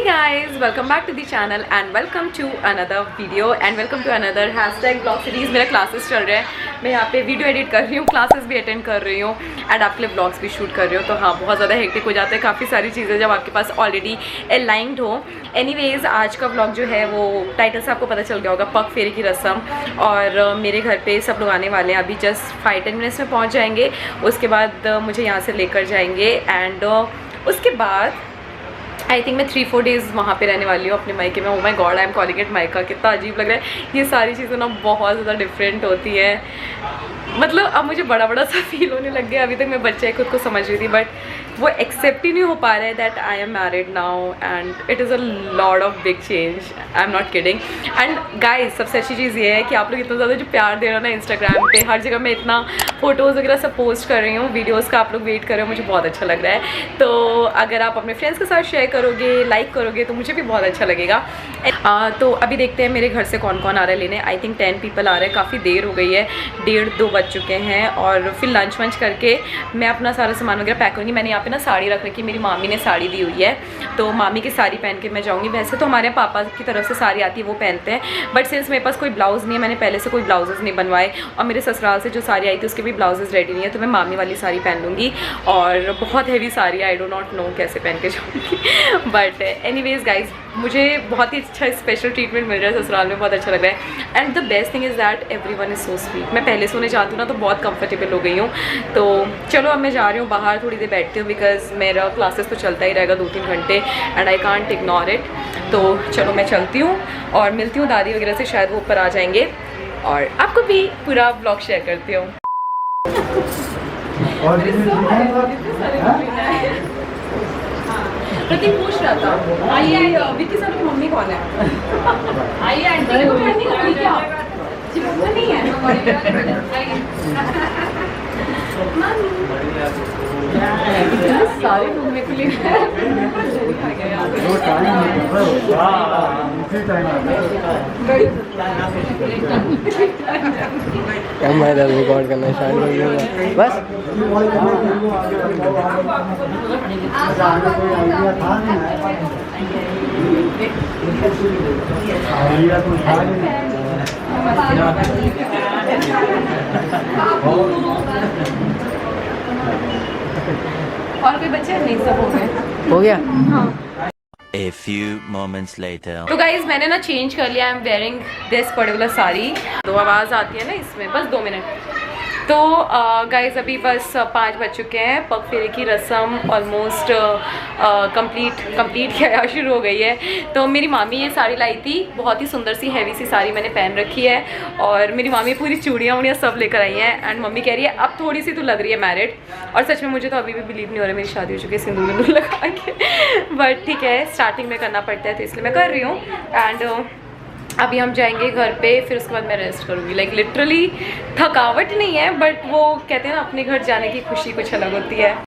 guys, welcome back to the channel and welcome to another video and welcome to another hashtag vlog series। मेरा classes चल रहा है, मैं यहाँ पे वीडियो एडिट कर रही हूँ, क्लासेस भी अटेंड कर रही हूँ एंड आपके लिए व्लॉग्स भी शूट कर रही हूँ। तो हाँ, बहुत ज़्यादा हेक्टिक हो जाता है, काफ़ी सारी चीज़ें जब आपके पास ऑलरेडी अलाइंड हो। एनीवेज, आज का व्लॉग जो है वो टाइटल से आपको पता चल गया होगा, पग फेरे की रस्म। और मेरे घर पे सब लोग आने वाले हैं, अभी जस्ट 5-10 मिनट्स में पहुँच जाएंगे। उसके बाद मुझे यहाँ से लेकर जाएंगे एंड उसके बाद आई थिंक मैं 3-4 डेज़ वहाँ पे रहने वाली हूँ अपने मायके में। Oh my God, I am calling it मायका, कितना अजीब लग रहा है। ये सारी चीज़ें ना बहुत ज़्यादा डिफरेंट होती है, मतलब अब मुझे बड़ा बड़ा सा फील होने लग गया। अभी तक मैं बच्चे खुद को समझ रही थी, बट वो एक्सेप्ट ही नहीं हो पा रहा है that I am married now and it is a lot of big change. I am not kidding. And guys, सबसे अच्छी चीज़ ये है कि आप लोग इतना ज़्यादा जो प्यार दे रहे हो ना इंस्टाग्राम पे, हर जगह मैं इतना फ़ोटोज़ वगैरह सब पोस्ट कर रही हूँ, वीडियोज़ का आप लोग वेट कर रहे हो, मुझे बहुत अच्छा लग रहा है। तो अगर आप अपने फ्रेंड्स के साथ शेयर करोगे, लाइक करोगे, तो मुझे भी बहुत अच्छा लगेगा। तो अभी देखते हैं मेरे घर से कौन कौन आ रहा है लेने। आई थिंक 10 पीपल आ रहे हैं, काफ़ी देर हो गई है, 1:30-2 बज चुके हैं। और फिर लंच वंच करके मैं अपना सारा सामान वगैरह पैक करूँगी। मैंने यहाँ पे ना साड़ी रख रखी, मेरी मामी ने साड़ी दी हुई है, तो मामी की साड़ी पहन के मैं जाऊँगी। वैसे तो हमारे पापा की तरफ से साड़ी आती है, वो पहनते हैं, बट सिंस मेरे पास कोई ब्लाउज़ नहीं है, मैंने पहले से कोई ब्लाउजेज़ नहीं बनवाए, और मेरे ससुराल से जो साड़ी आई थी उसके भी ब्लाउजेज़ रेडी नहीं है, तो मैं मामी वाली साड़ी पहन लूँगी। और बहुत heavy sari, I do not know कैसे पहन के जाऊँगी। बट एनीवेज गाइज, मुझे बहुत ही अच्छा स्पेशल ट्रीटमेंट मिल रहा है ससुराल में, बहुत अच्छा लग रहा है। And the best thing is that everyone is so sweet. मैं पहले सोने जाती हूँ ना तो बहुत कंफर्टेबल हो गई हूँ। तो चलो अब मैं जा रही हूँ बाहर, थोड़ी देर बैठती हूँ, बिकॉज मेरा क्लासेस तो चलता ही रहेगा 2-3 घंटे and I can't ignore it. तो चलो मैं चलती हूँ और मिलती हूँ दादी वगैरह से, शायद वो ऊपर आ जाएंगे और आपको भी पूरा ब्लॉग शेयर करती हूँ। प्रतीक पूछ रहा था, आइए विक्की सर की मम्मी कौन है? आइए आंटी को पहनने का क्या चिपका नहीं है? सारे घूमने के लिए कैमरा रिकॉर्ड करना स्टार्ट कर दिया बस। और कोई बच्चे नहीं, सब हो गया। हाँ। A few moments later. तो गाइज, मैंने ना चेंज कर लिया, I am wearing this particular sari. दो आवाज़ आती है ना इसमें, बस 2 मिनट। तो गाइज अभी बस 5 बज चुके हैं, पग फेरे की रस्म ऑलमोस्ट कंप्लीट क्या शुरू हो गई है। तो मेरी मामी ये साड़ी लाई थी, बहुत ही सुंदर सी हैवी सी साड़ी मैंने पहन रखी है, और मेरी मामी पूरी चूड़ियाँ वूड़ियाँ सब लेकर आई हैं। एंड मम्मी कह रही है अब थोड़ी सी तो लग रही है मैरिड, और सच में मुझे तो अभी भी बिलीव नहीं हो रहा है मेरी शादी हो चुकी है सिंदूर विंदूर लगा के। बट ठीक है, स्टार्टिंग में करना पड़ता है तो इसलिए मैं कर रही हूँ। एंड अभी हम जाएंगे घर पे, फिर उसके बाद मैं रेस्ट करूँगी। लाइक लिटरली थकावट नहीं है, बट वो कहते हैं ना अपने घर जाने की खुशी कुछ अलग होती है।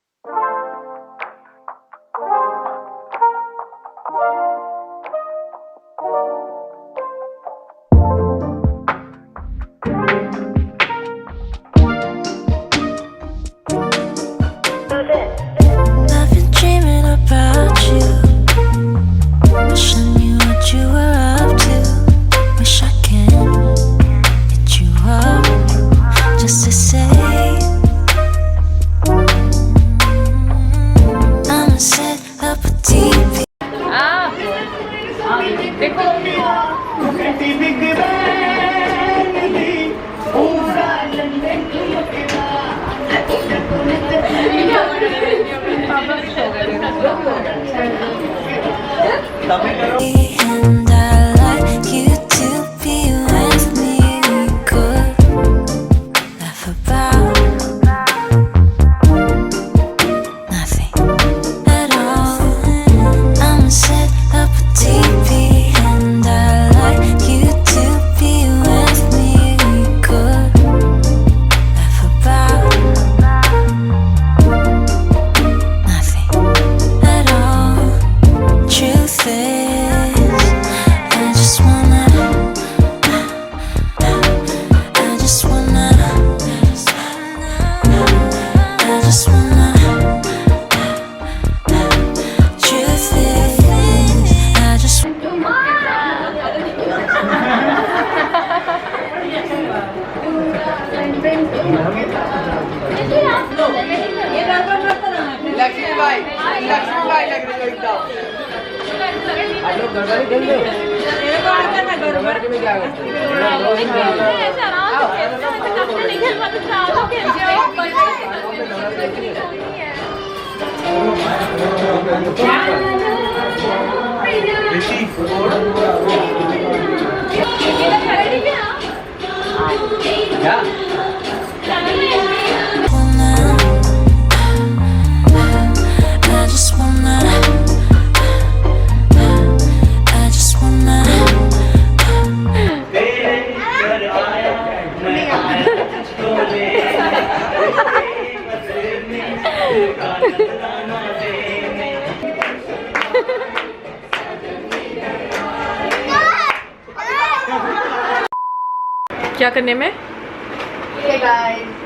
क्या करने में?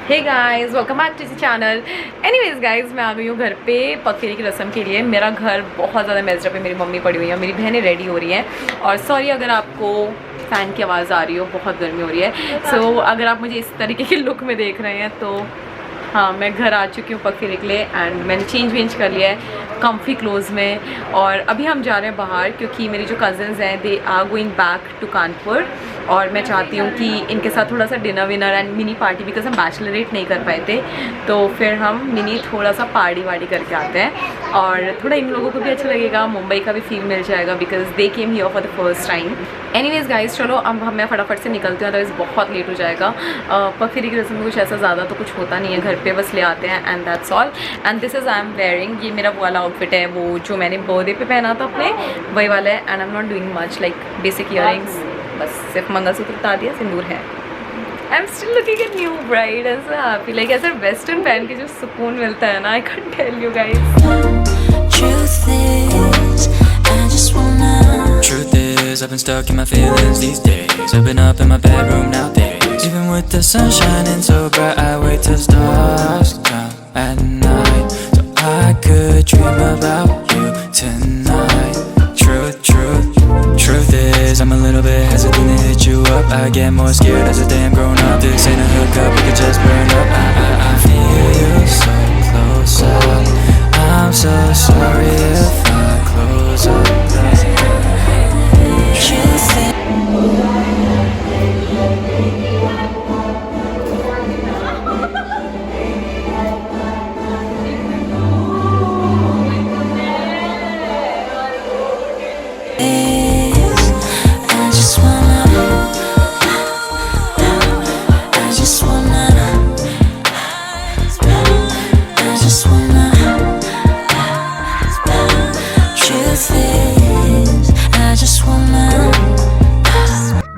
Hey guys welcome back to the channel. Anyways guys मैं आ गई हूँ घर पे पगफेरे की रस्म के लिए। मेरा घर बहुत ज़्यादा मेजर पे, मेरी मम्मी पड़ी हुई है, मेरी बहनें रेडी हो रही हैं। और सॉरी अगर आपको फ़ैन की आवाज़ आ रही हो, बहुत गर्मी हो रही है। सो अगर आप मुझे इस तरीके के लुक में देख रहे हैं तो हाँ, मैं घर आ चुकी हूँ पगफेरे के लिए एंड मैंने चेंज कर लिया है कम्फी क्लोज में। और अभी हम जा रहे हैं बाहर क्योंकि मेरी जो कज़न्स हैं they are going back to Kanpur और मैं चाहती हूँ कि इनके साथ थोड़ा सा dinner winner and mini party, because हम बैचलरेट नहीं कर पाए थे तो फिर हम मिनी थोड़ा सा पार्टी वार्टी करके आते हैं और थोड़ा इन लोगों को भी अच्छा लगेगा, मुंबई का भी फील मिल जाएगा because they came here for the first time. Anyways guys चलो अब मैं फटाफट से निकलती हूँ, अदरवाइज बहुत लेट हो जाएगा। पगफेरे की रस्म में कुछ ऐसा ज़्यादा तो कुछ होता नहीं है, घर पे बस ले आते हैं and that's all. And this is I am wearing, ये मेरा वो वाला आउटफिट है वो जो मैंने बर्थडे पे पहना था अपने, वही वाला है। And I am not doing much, like basic earrings, बस सिर्फ मंगलसूत्र उतार दिया, सिंदूर है। I am still looking at new bride, ऐसा हैप्पी, लाइक ऐसा वेस्टर्न पहन के जो सुकून मिलता है ना, I can't tell you guys. Truth is, I've been stuck in my feelings these days. I've been up in my bedroom nowadays. Even with the sun shining so bright, I wait till stars come at night so I could dream about you tonight. Truth is, I'm a little bit hesitant to hit you up. I get more scared as a damn grown up. This ain't a hookup, we could just burn up. I feel you so close up. I'm so sorry if I close up.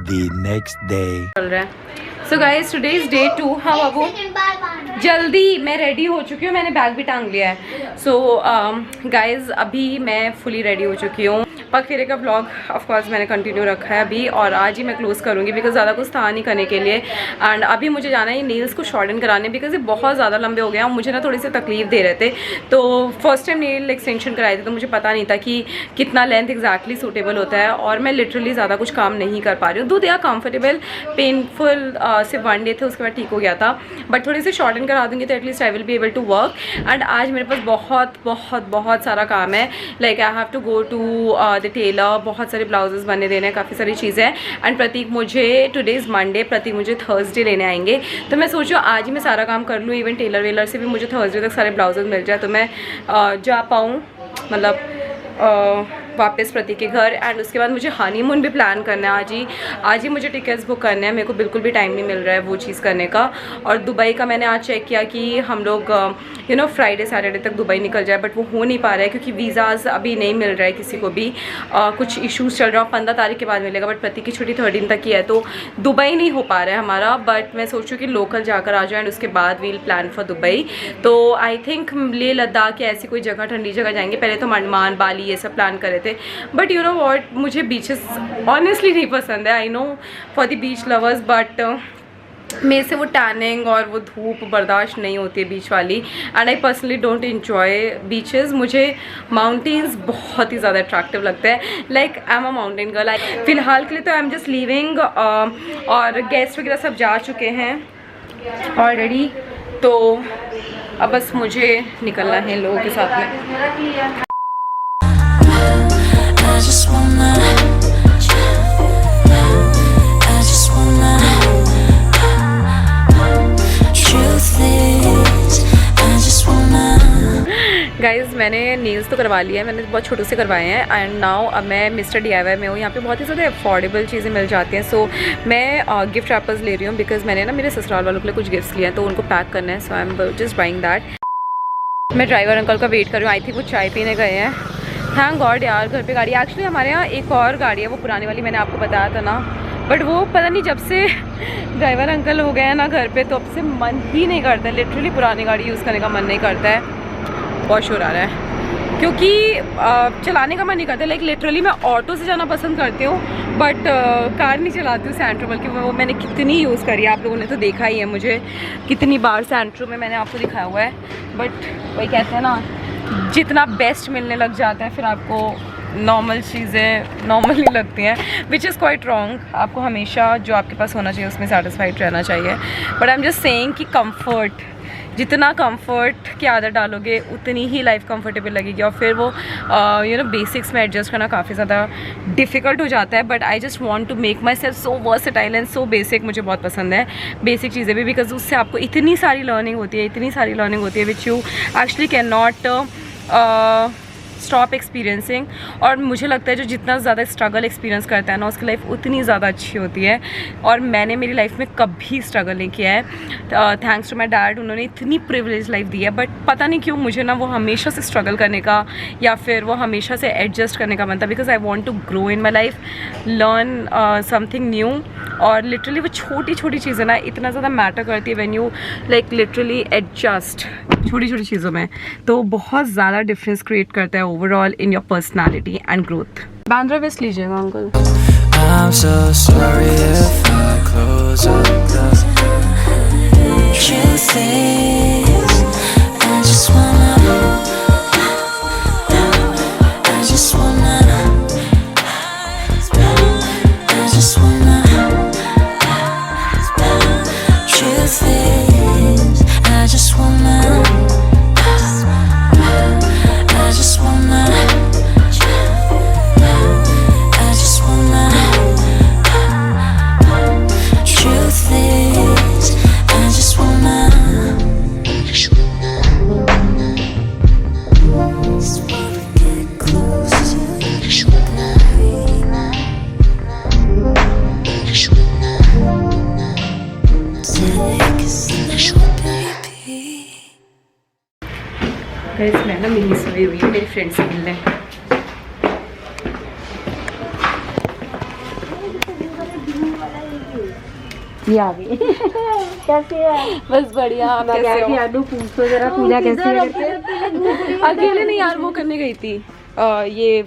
The next day. चल रहा है। So guys today is day 2। हाँ बाबू जल्दी, मैं ready हो चुकी हूँ, मैंने बैग भी टांग लिया है। सो गाइज अभी मैं फुली रेडी हो चुकी हूँ। पगफेरे का व्लॉग ऑफ कोर्स मैंने कंटिन्यू रखा है अभी और आज ही मैं क्लोज करूँगी बिकॉज ज़्यादा कुछ था नहीं करने के लिए। एंड अभी मुझे जाना है नेल्स को शॉर्टन कराने बिकॉज ये बहुत ज़्यादा लंबे हो गए हैं और मुझे ना थोड़ी सी तकलीफ दे रहे थे। तो फर्स्ट टाइम नेल एक्सटेंशन कराए थे तो मुझे पता नहीं था कि कितना लेंथ एक्जैक्टली सूटेबल होता है और मैं लिटरली ज़्यादा कुछ काम नहीं कर पा रही हूँ। दो दे आर कम्फर्टेबल, पेनफुल सिर्फ 1 डे थे, उसके बाद ठीक हो गया था। बट थोड़ी सी शॉर्टन करा दूँगी तो at least I will be able to work. And आज मेरे पास बहुत बहुत बहुत सारा काम है, like I have to go to the tailor, बहुत सारे ब्लाउजेस बनने देने हैं, काफ़ी सारी चीज़ें हैं। एंड प्रतीक मुझे, टुडे इज़ मंडे, प्रतीक मुझे थर्सडे लेने आएंगे तो मैं सोचूँ आज ही मैं सारा काम कर लूँ। इवन टेलर वेलर से भी मुझे थर्सडे तक सारे ब्लाउजेस मिल जाए तो मैं जा पाऊँ, मतलब वापस प्रतीक के घर। एंड उसके बाद मुझे हनीमून भी प्लान करना है आज ही मुझे टिकट्स बुक करने हैं, मेरे को बिल्कुल भी टाइम नहीं मिल रहा है वो चीज़ करने का। और दुबई का मैंने आज चेक किया कि हम लोग फ्राइडे सैटरडे तक दुबई निकल जाए, बट वो हो नहीं पा रहा है क्योंकि वीज़ाज़ अभी नहीं मिल रहा है किसी को भी, कुछ इश्यूज़ चल रहा है। 15 तारीख के बाद मिलेगा बट प्रतीक की छुट्टी 13 तक की है तो दुबई नहीं हो पा रहा है हमारा। बट मैं सोचूँ कि लोकल जाकर आ जाए एंड उसके बाद वील प्लान फॉर दुबई। तो आई थिंक लेह लद्दाख या ऐसी कोई जगह, ठंडी जगह जाएंगे। पहले तो अंडमान बाली ये सब प्लान करे थे बट यू नो व्हाट, मुझे बीचेस ऑनेस्टली नहीं पसंद है। I know for the beach lovers but मेरे से वो टैनिंग और वो धूप बर्दाश्त नहीं होती है बीच वाली। And I personally don't enjoy beaches. मुझे माउंटेन्स बहुत ही ज़्यादा अट्रैक्टिव लगता है, like I am a mountain girl. फ़िलहाल के लिए तो आई एम जस्ट लीविंग और गेस्ट वगैरह सब जा चुके हैं ऑलरेडी, तो अब बस मुझे निकलना है लोगों के साथ में। I just wanna नेल्स तो करवा लिया है मैंने, बहुत छोटे से करवाए हैं। एंड नाउ अब मैं मिस्टर DIY में हूँ। यहाँ पे बहुत ही ज़्यादा अफोर्डेबल चीज़ें मिल जाती हैं। सो मैं गिफ्ट रैपर्स ले रही हूँ बिकॉज मैंने ना मेरे ससुराल वालों के लिए कुछ गिफ्ट्स लिए हैं, तो उनको पैक करना है। So I am just buying that. मैं ड्राइवर अंकल का वेट कर रही हूँ। आई थिंक वो चाय पीने गए हैं। थैंक गॉड यार घर पे गाड़ी। एक्चुअली हमारे यहाँ एक और गाड़ी है, वो पुरानी वाली मैंने आपको बताया था ना, बट वो पता नहीं जब से ड्राइवर अंकल हो गए हैं ना घर पे, तो अब से मन ही नहीं करता है। लिटरली पुरानी गाड़ी यूज़ करने का मन नहीं करता है। बहुत शोर आ रहा है क्योंकि चलाने का मन नहीं करता। लाइक लिटरली मैं ऑटो से जाना पसंद करती हूँ, बट कार नहीं चलाती हूँ सेंट्रो, बल्कि वो मैंने कितनी यूज़ करी है, आप लोगों ने तो देखा ही है मुझे कितनी बार सेंट्रो में मैंने आपको दिखाया हुआ है। बट वही कहते हैं ना, जितना बेस्ट मिलने लग जाता है फिर आपको नॉर्मल चीज़ें नॉर्मल नहीं लगती हैं, विच इज़ क्वाइट रॉन्ग। आपको हमेशा जो आपके पास होना चाहिए उसमें सेटिस्फाइड रहना चाहिए। But I am just saying कि कंफर्ट, जितना कंफर्ट की आदत डालोगे उतनी ही लाइफ कंफर्टेबल लगेगी, और फिर वो बेसिक्स में एडजस्ट करना काफ़ी ज़्यादा डिफ़िकल्ट हो जाता है। But I just want to make myself so versatile and so basic. मुझे बहुत पसंद है बेसिक चीज़ें भी, बिकॉज उससे आपको इतनी सारी लर्निंग होती है which you actually can not stop experiencing. और मुझे लगता है जो जितना ज़्यादा स्ट्रगल एक्सपीरियंस करता है ना, उसकी लाइफ उतनी ज़्यादा अच्छी होती है। और मैंने मेरी लाइफ में कभी स्ट्रगल नहीं किया है, थैंक्स टू माई डैड। उन्होंने इतनी प्रिविलेज लाइफ दी है, बट पता नहीं क्यों मुझे ना वो हमेशा से स्ट्रगल करने का या फिर वो हमेशा से एडजस्ट करने का मन था, because I want to grow in my life, learn something new. और लिटरली वो छोटी छोटी चीज़ें ना इतना ज़्यादा मैटर करती है when you like literally adjust छोटी छोटी चीज़ों में, तो बहुत ज़्यादा डिफरेंस क्रिएट करता है overall in your personality and growth. Bandra west लीजिएगा uncle. I'm so sorry if I close up the truth is, I just wanna truth is, I just wanna मैं ना मिली सोई हुई मेरी फ्रेंड से मिलने। ये आ गई। कैसे है? बस बढ़िया। आप कैसे हो? आलू पूछो जरा, पूजा कैसे करते हैं? अकेले नहीं यार, वो करने गई थी ये